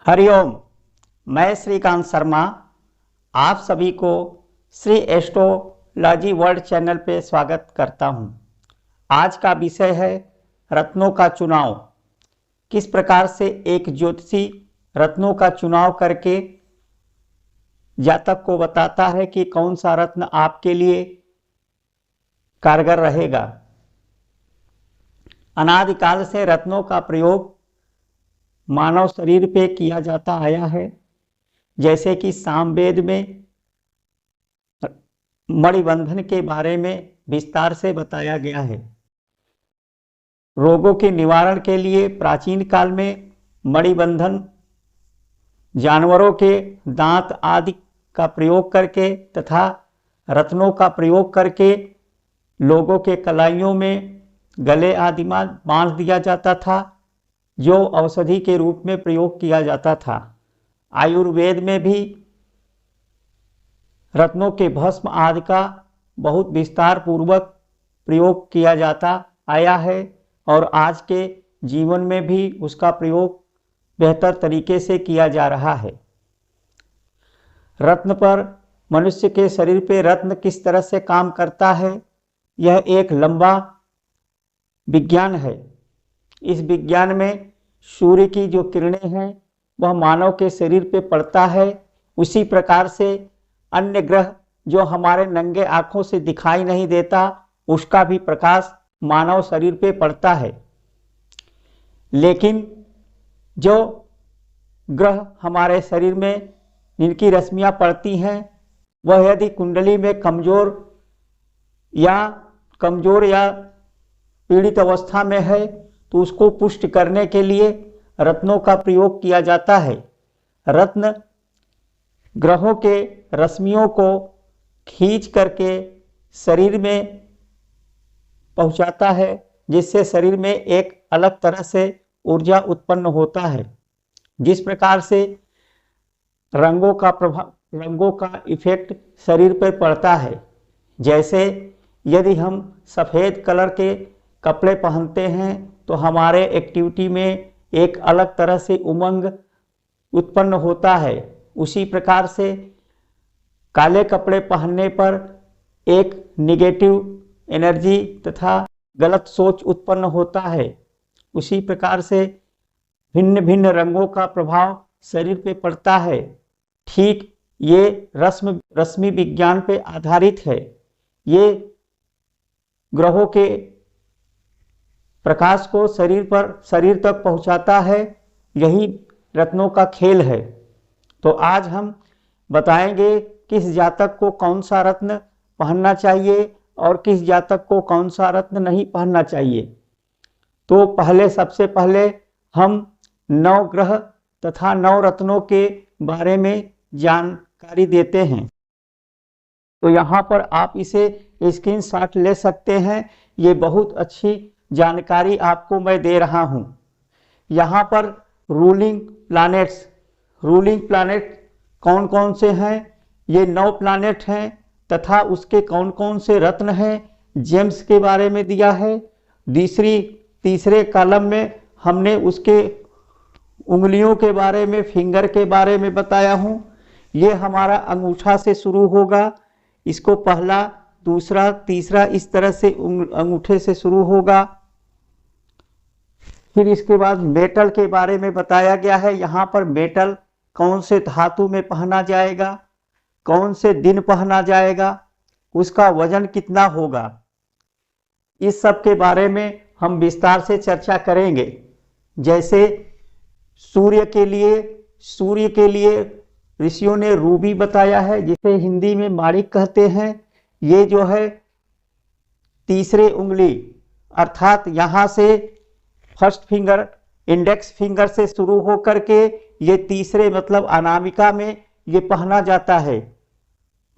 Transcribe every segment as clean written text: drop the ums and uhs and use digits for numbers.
हरिओम। मैं श्रीकांत शर्मा आप सभी को श्री एस्ट्रोलॉजी वर्ल्ड चैनल पे स्वागत करता हूं। आज का विषय है रत्नों का चुनाव। किस प्रकार से एक ज्योतिषी रत्नों का चुनाव करके जातक को बताता है कि कौन सा रत्न आपके लिए कारगर रहेगा। अनादिकाल से रत्नों का प्रयोग मानव शरीर पे किया जाता आया है। जैसे कि सामवेद में मणिबंधन के बारे में विस्तार से बताया गया है। रोगों के निवारण के लिए प्राचीन काल में मणिबंधन जानवरों के दांत आदि का प्रयोग करके तथा रत्नों का प्रयोग करके लोगों के कलाइयों में गले आदि में बांध दिया जाता था, जो औषधि के रूप में प्रयोग किया जाता था। आयुर्वेद में भी रत्नों के भस्म आदि का बहुत विस्तार पूर्वक प्रयोग किया जाता आया है और आज के जीवन में भी उसका प्रयोग बेहतर तरीके से किया जा रहा है। रत्न पर मनुष्य के शरीर पे रत्न किस तरह से काम करता है, यह एक लंबा विज्ञान है। इस विज्ञान में सूर्य की जो किरणें हैं वह मानव के शरीर पे पड़ता है, उसी प्रकार से अन्य ग्रह जो हमारे नंगे आंखों से दिखाई नहीं देता उसका भी प्रकाश मानव शरीर पे पड़ता है। लेकिन जो ग्रह हमारे शरीर में जिनकी रश्मियां पड़ती हैं वह यदि कुंडली में कमजोर या पीड़ित अवस्था में है तो उसको पुष्ट करने के लिए रत्नों का प्रयोग किया जाता है। रत्न ग्रहों के रश्मियों को खींच करके शरीर में पहुंचाता है, जिससे शरीर में एक अलग तरह से ऊर्जा उत्पन्न होता है। जिस प्रकार से रंगों का इफेक्ट शरीर पर पड़ता है। जैसे यदि हम सफ़ेद कलर के कपड़े पहनते हैं तो हमारे एक्टिविटी में एक अलग तरह से उमंग उत्पन्न होता है। उसी प्रकार से काले कपड़े पहनने पर एक निगेटिव एनर्जी तथा गलत सोच उत्पन्न होता है। उसी प्रकार से भिन्न भिन्न रंगों का प्रभाव शरीर पे पड़ता है। ठीक ये रश्मि विज्ञान पे आधारित है। ये ग्रहों के प्रकाश को शरीर तक पहुंचाता है। यही रत्नों का खेल है। तो आज हम बताएंगे किस जातक को कौन सा रत्न पहनना चाहिए और किस जातक को कौन सा रत्न नहीं पहनना चाहिए। तो सबसे पहले हम 9 ग्रह तथा 9 रत्नों के बारे में जानकारी देते हैं। तो यहाँ पर आप इसे स्क्रीनशॉट ले सकते हैं। ये बहुत अच्छी जानकारी आपको मैं दे रहा हूँ। यहाँ पर रूलिंग प्लैनेट कौन कौन से हैं, ये 9 प्लैनेट हैं तथा उसके कौन कौन से रत्न हैं, जेम्स के बारे में दिया है। तीसरे कॉलम में हमने उसके उंगलियों के बारे में, फिंगर के बारे में बताया हूँ। ये हमारा अंगूठा से शुरू होगा। इसको पहला, दूसरा, तीसरा इस तरह से अंगूठे से शुरू होगा। फिर इसके बाद मेटल के बारे में बताया गया है। यहाँ पर मेटल कौन से धातु में पहना जाएगा, कौन से दिन पहना जाएगा, उसका वजन कितना होगा, इस सब के बारे में हम विस्तार से चर्चा करेंगे। जैसे सूर्य के लिए ऋषियों ने रूबी बताया है, जिसे हिंदी में माणिक कहते हैं। ये जो है तीसरे उंगली अर्थात यहाँ से फर्स्ट फिंगर, इंडेक्स फिंगर से शुरू हो करके ये तीसरे मतलब अनामिका में ये पहना जाता है।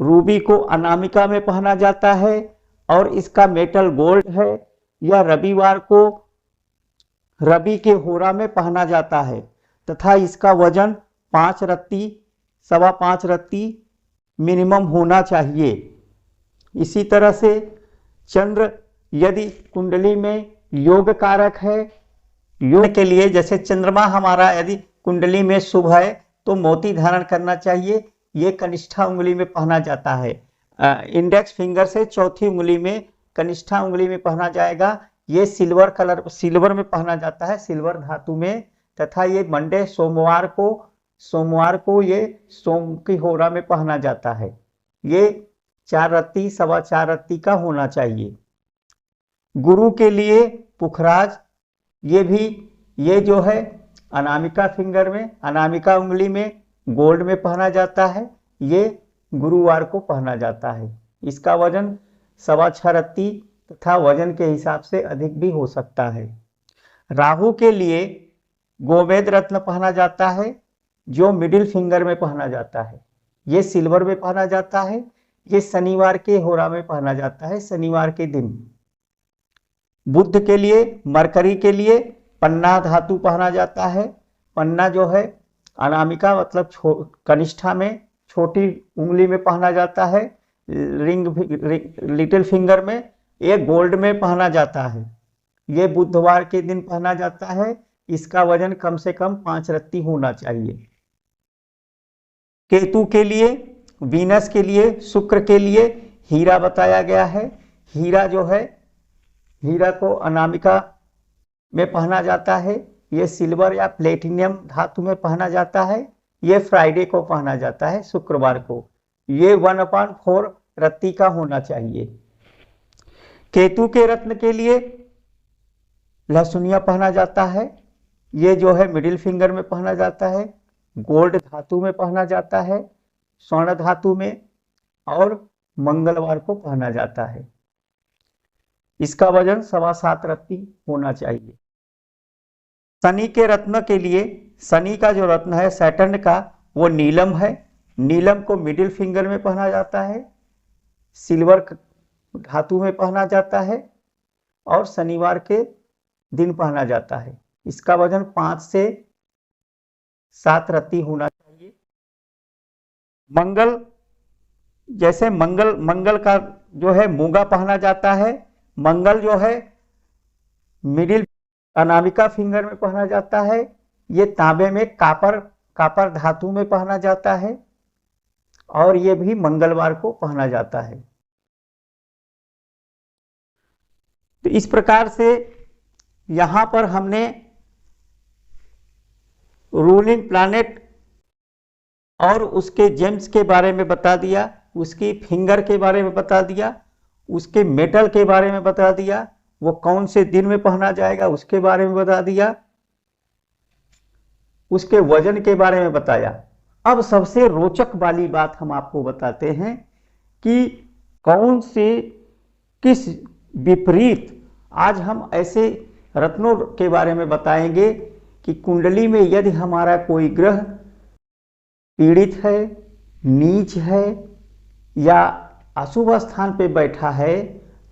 रूबी को अनामिका में पहना जाता है और इसका मेटल गोल्ड है। यह रविवार को रवि के होरा में पहना जाता है तथा इसका वजन 5 रत्ती, 5.25 रत्ती मिनिमम होना चाहिए। इसी तरह से चंद्र यदि कुंडली में योग कारक है, योग के लिए जैसे चंद्रमा हमारा यदि कुंडली में शुभ है तो मोती धारण करना चाहिए। ये कनिष्ठा उंगली में पहना जाता है। इंडेक्स फिंगर से चौथी उंगली में कनिष्ठा उंगली में पहना जाएगा। ये सिल्वर में पहना जाता है, सिल्वर धातु में। तथा ये मंडे सोमवार को ये सोम की होरा में पहना जाता है। ये 4 रत्ती 4.25 रत्ती का होना चाहिए। गुरु के लिए पुखराज, ये जो है अनामिका फिंगर में, अनामिका उंगली में गोल्ड में पहना जाता है। ये गुरुवार को पहना जाता है। इसका वजन 6.25 रत्ती तथा वजन के हिसाब से अधिक भी हो सकता है। राहु के लिए गोमेद रत्न पहना जाता है, जो मिडिल फिंगर में पहना जाता है। ये सिल्वर में पहना जाता है। ये शनिवार के होरा में पहना जाता है, शनिवार के दिन। बुध के लिए, मरकरी के लिए पन्ना धातु पहना जाता है। पन्ना जो है अनामिका मतलब कनिष्ठा में छोटी उंगली में पहना जाता है, लिटिल फिंगर में। ये गोल्ड में पहना जाता है। ये बुधवार के दिन पहना जाता है। इसका वजन कम से कम 5 रत्ती होना चाहिए। केतु के लिए, वीनस के लिए, शुक्र के लिए हीरा बताया गया है। हीरा जो है, हीरा को अनामिका में पहना जाता है। ये सिल्वर या प्लेटिनियम धातु में पहना जाता है। ये फ्राइडे को पहना जाता है, शुक्रवार को। ये 1/4 रत्ती का होना चाहिए। केतु के रत्न के लिए लहसुनिया पहना जाता है। ये जो है मिडिल फिंगर में पहना जाता है, गोल्ड धातु में पहना जाता है, स्वर्ण धातु में, और मंगलवार को पहना जाता है। इसका वजन 7.25 रत्ती होना चाहिए। शनि के रत्न के लिए, शनि का जो रत्न है सैटर्न का, वो नीलम है। नीलम को मिडिल फिंगर में पहना जाता है, सिल्वर धातु में पहना जाता है, और शनिवार के दिन पहना जाता है। इसका वजन 5 से 7 रत्ती होना चाहिए। मंगल, जैसे मंगल का जो है मूंगा पहना जाता है। मंगल जो है मिडिल अनामिका फिंगर में पहना जाता है। ये तांबे में कापर धातु में पहना जाता है, और ये भी मंगलवार को पहना जाता है। तो इस प्रकार से यहां पर हमने रूलिंग प्लैनेट और उसके जेम्स के बारे में बता दिया, उसकी फिंगर के बारे में बता दिया, उसके मेटल के बारे में बता दिया, वो कौन से दिन में पहना जाएगा उसके बारे में बता दिया, उसके वजन के बारे में बताया। अब सबसे रोचक वाली बात हम आपको बताते हैं कि कौन से किस विपरीत, आज हम ऐसे रत्नों के बारे में बताएंगे कि कुंडली में यदि हमारा कोई ग्रह पीड़ित है, नीच है या अशुभ स्थान पे बैठा है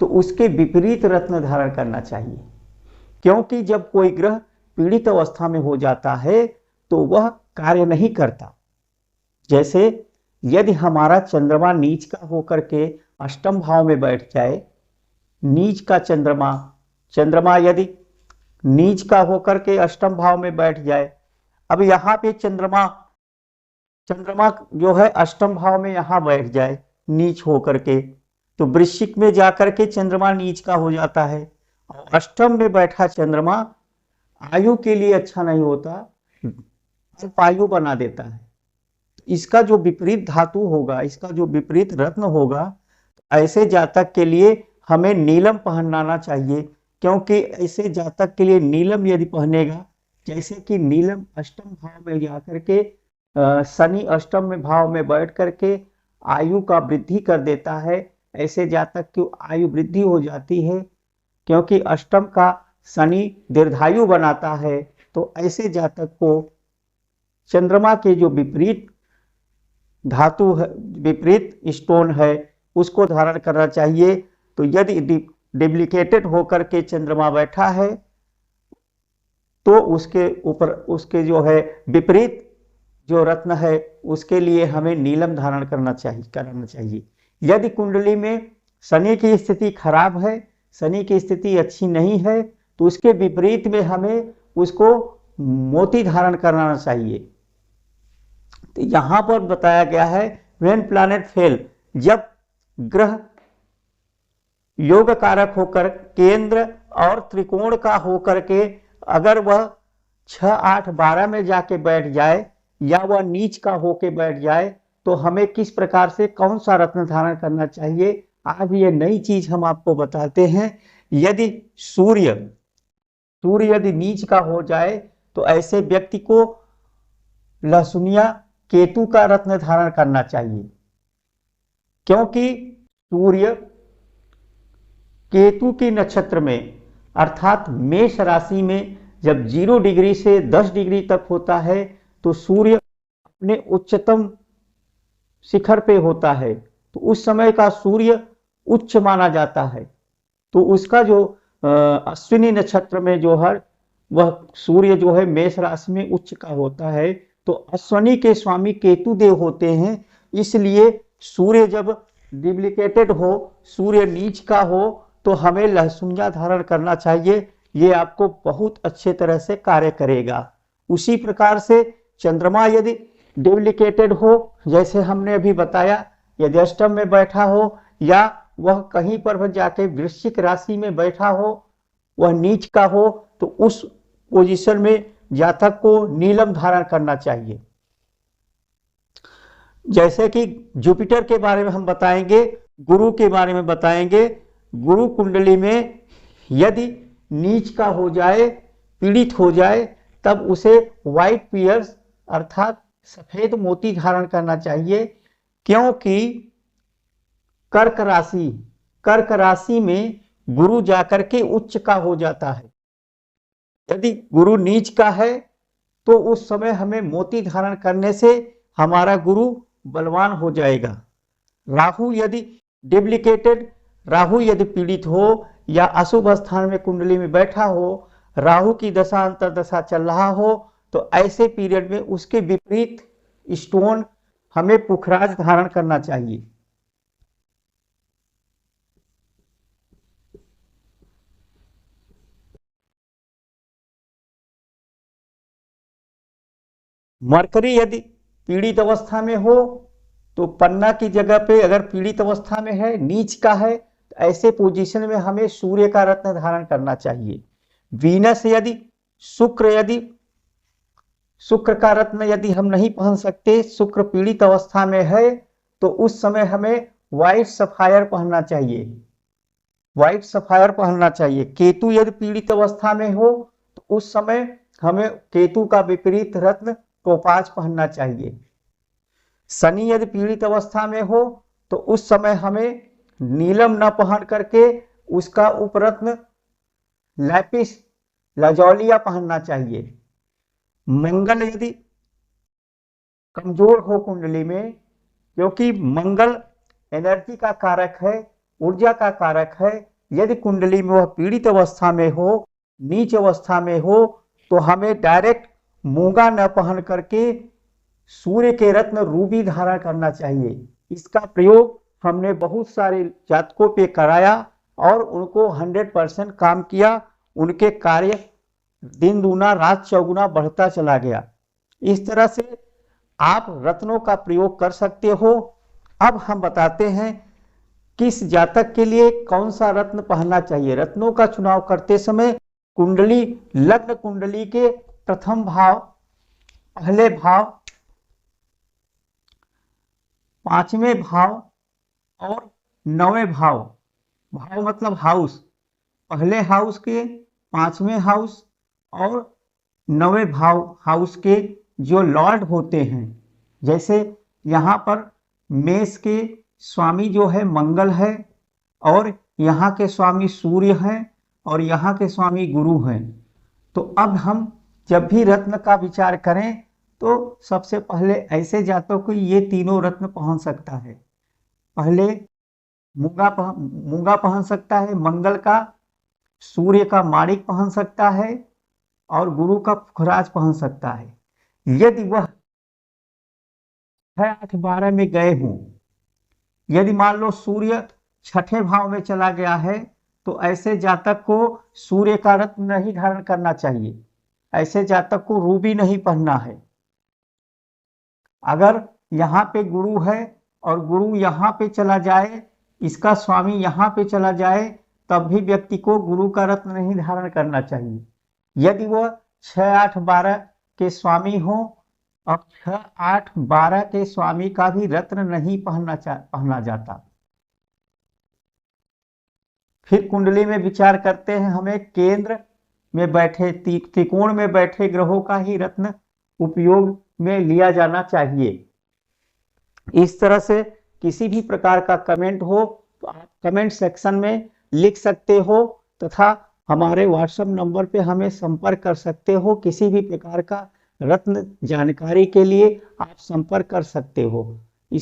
तो उसके विपरीत रत्न धारण करना चाहिए। क्योंकि जब कोई ग्रह पीड़ित अवस्था में हो जाता है तो वह कार्य नहीं करता। जैसे यदि हमारा चंद्रमा नीच का होकर के अष्टम भाव में बैठ जाए, नीच का चंद्रमा यदि नीच का होकर के अष्टम भाव में बैठ जाए, अब यहाँ पे चंद्रमा जो है अष्टम भाव में यहाँ बैठ जाए नीच होकर के, तो वृश्चिक में जाकर के चंद्रमा नीच का हो जाता है। और अष्टम में बैठा चंद्रमा आयु के लिए अच्छा नहीं होता, अल्पायु बना देता है। इसका जो विपरीत धातु होगा, इसका जो विपरीत रत्न होगा, ऐसे जातक के लिए हमें नीलम पहनाना चाहिए। क्योंकि ऐसे जातक के लिए नीलम यदि पहनेगा, जैसे कि नीलम अष्टम भाव में जाकर के शनि अष्टम में भाव में बैठ करके आयु का वृद्धि कर देता है, ऐसे जातक की आयु वृद्धि हो जाती है। क्योंकि अष्टम का शनि दीर्घायु बनाता है, तो ऐसे जातक को चंद्रमा के जो विपरीत धातु है, विपरीत स्टोन है, उसको धारण करना चाहिए। तो यदि डुप्लीकेटेड होकर के चंद्रमा बैठा है तो उसके ऊपर उसके जो है विपरीत जो रत्न है उसके लिए हमें नीलम धारण करना चाहिए। यदि कुंडली में शनि की स्थिति खराब है, शनि की स्थिति अच्छी नहीं है, तो उसके विपरीत में हमें उसको मोती धारण करना चाहिए। तो यहां पर बताया गया है व्हेन प्लैनेट फेल, जब ग्रह योग कारक होकर केंद्र और त्रिकोण का होकर के अगर वह 6, 8, 12 में जाके बैठ जाए या वह नीच का होके बैठ जाए तो हमें किस प्रकार से कौन सा रत्न धारण करना चाहिए, आज ये नई चीज हम आपको बताते हैं। यदि सूर्य यदि नीच का हो जाए तो ऐसे व्यक्ति को लहसुनिया केतु का रत्न धारण करना चाहिए, क्योंकि सूर्य केतु के नक्षत्र में अर्थात मेष राशि में जब 0 डिग्री से 10 डिग्री तक होता है तो सूर्य अपने उच्चतम शिखर पे होता है, तो उस समय का सूर्य उच्च माना जाता है। तो उसका जो अश्विनी नक्षत्र में जो है वह सूर्य जो है मेष राशि में उच्च का होता है, तो अश्विनी के स्वामी केतु देव होते हैं। इसलिए सूर्य जब डिप्लीकेटेड हो, सूर्य नीच का हो, तो हमें लहसुनिया धारण करना चाहिए। ये आपको बहुत अच्छे तरह से कार्य करेगा। उसी प्रकार से चंद्रमा यदि डिप्लीकेटेड हो, जैसे हमने अभी बताया, यदि अष्टम में बैठा हो या वह कहीं पर जाके वृश्चिक राशि में बैठा हो, वह नीच का हो, तो उस पोजीशन में जातक को नीलम धारण करना चाहिए। जैसे कि जुपिटर के बारे में हम बताएंगे, गुरु के बारे में बताएंगे। गुरु कुंडली में यदि नीच का हो जाए, पीड़ित हो जाए, तब उसे व्हाइट पियर्स अर्थात सफेद मोती धारण करना चाहिए, क्योंकि कर्क राशि में गुरु जाकर के उच्च का हो जाता है। यदि गुरु नीच का है तो उस समय हमें मोती धारण करने से हमारा गुरु बलवान हो जाएगा। राहु यदि डिप्लीकेटेड, राहु यदि पीड़ित हो या अशुभ स्थान में कुंडली में बैठा हो, राहु की दशा अंतरदशा चल रहा हो, तो ऐसे पीरियड में उसके विपरीत स्टोन हमें पुखराज धारण करना चाहिए। मरकरी यदि पीड़ित अवस्था में हो तो पन्ना की जगह पे अगर पीड़ित अवस्था में है, नीच का है, तो ऐसे पोजीशन में हमें सूर्य का रत्न धारण करना चाहिए। वीनस यदि शुक्र का रत्न यदि हम नहीं पहन सकते, शुक्र पीड़ित अवस्था में है, तो उस समय हमें व्हाइट सफायर पहनना चाहिए, व्हाइट सफायर पहनना चाहिए। केतु यदि पीड़ित अवस्था में हो तो उस समय हमें केतु का विपरीत रत्न टोपाज पहनना चाहिए। शनि यदि पीड़ित अवस्था में हो तो उस समय हमें नीलम न पहन करके उसका उपरत्न लैपिस लाजौलिया पहनना चाहिए। मंगल यदि कमजोर हो कुंडली में, क्योंकि मंगल एनर्जी का कारक है, ऊर्जा का कारक है, यदि कुंडली में वह पीड़ित अवस्था में हो, नीच अवस्था में हो, तो हमें डायरेक्ट मूंगा न पहन करके सूर्य के रत्न रूबी धारण करना चाहिए। इसका प्रयोग हमने बहुत सारे जातकों पे कराया और उनको 100% काम किया। उनके कार्य दिन दूना रात चौगुना बढ़ता चला गया। इस तरह से आप रत्नों का प्रयोग कर सकते हो। अब हम बताते हैं किस जातक के लिए कौन सा रत्न पहनना चाहिए। रत्नों का चुनाव करते समय कुंडली, लग्न कुंडली के प्रथम भाव, पहले भाव, पांचवें भाव और नौवें भाव, भाव मतलब हाउस, पहले हाउस के, पांचवें हाउस और नौवें भाव हाउस के जो लॉर्ड होते हैं, जैसे यहाँ पर मेष के स्वामी जो है मंगल है और यहाँ के स्वामी सूर्य हैं और यहाँ के स्वामी गुरु हैं। तो अब हम जब भी रत्न का विचार करें तो सबसे पहले ऐसे जातकों को ये तीनों रत्न पहन सकता है। पहले मूंगा पहन सकता है मंगल का, सूर्य का माणिक पहन सकता है और गुरु का पुखराज पहन सकता है। यदि वह 6, 8, 12 में गए हों, यदि मान लो सूर्य छठे भाव में चला गया है, तो ऐसे जातक को सूर्य का रत्न नहीं धारण करना चाहिए। ऐसे जातक को रूबी नहीं पहनना है। अगर यहाँ पे गुरु है और गुरु यहाँ पे चला जाए, इसका स्वामी यहाँ पे चला जाए, तब भी व्यक्ति को गुरु का रत्न नहीं धारण करना चाहिए। यदि वह 6, 8, 12 के स्वामी हो, अब 6, 8, 12 के स्वामी का भी रत्न नहीं पहना जाता। फिर कुंडली में विचार करते हैं, हमें केंद्र में बैठे त्रिकोण में बैठे ग्रहों का ही रत्न उपयोग में लिया जाना चाहिए। इस तरह से किसी भी प्रकार का कमेंट हो तो आप कमेंट सेक्शन में लिख सकते हो तथा हमारे व्हाट्सएप नंबर पे हमें संपर्क कर सकते हो। किसी भी प्रकार का रत्न जानकारी के लिए आप संपर्क कर सकते हो।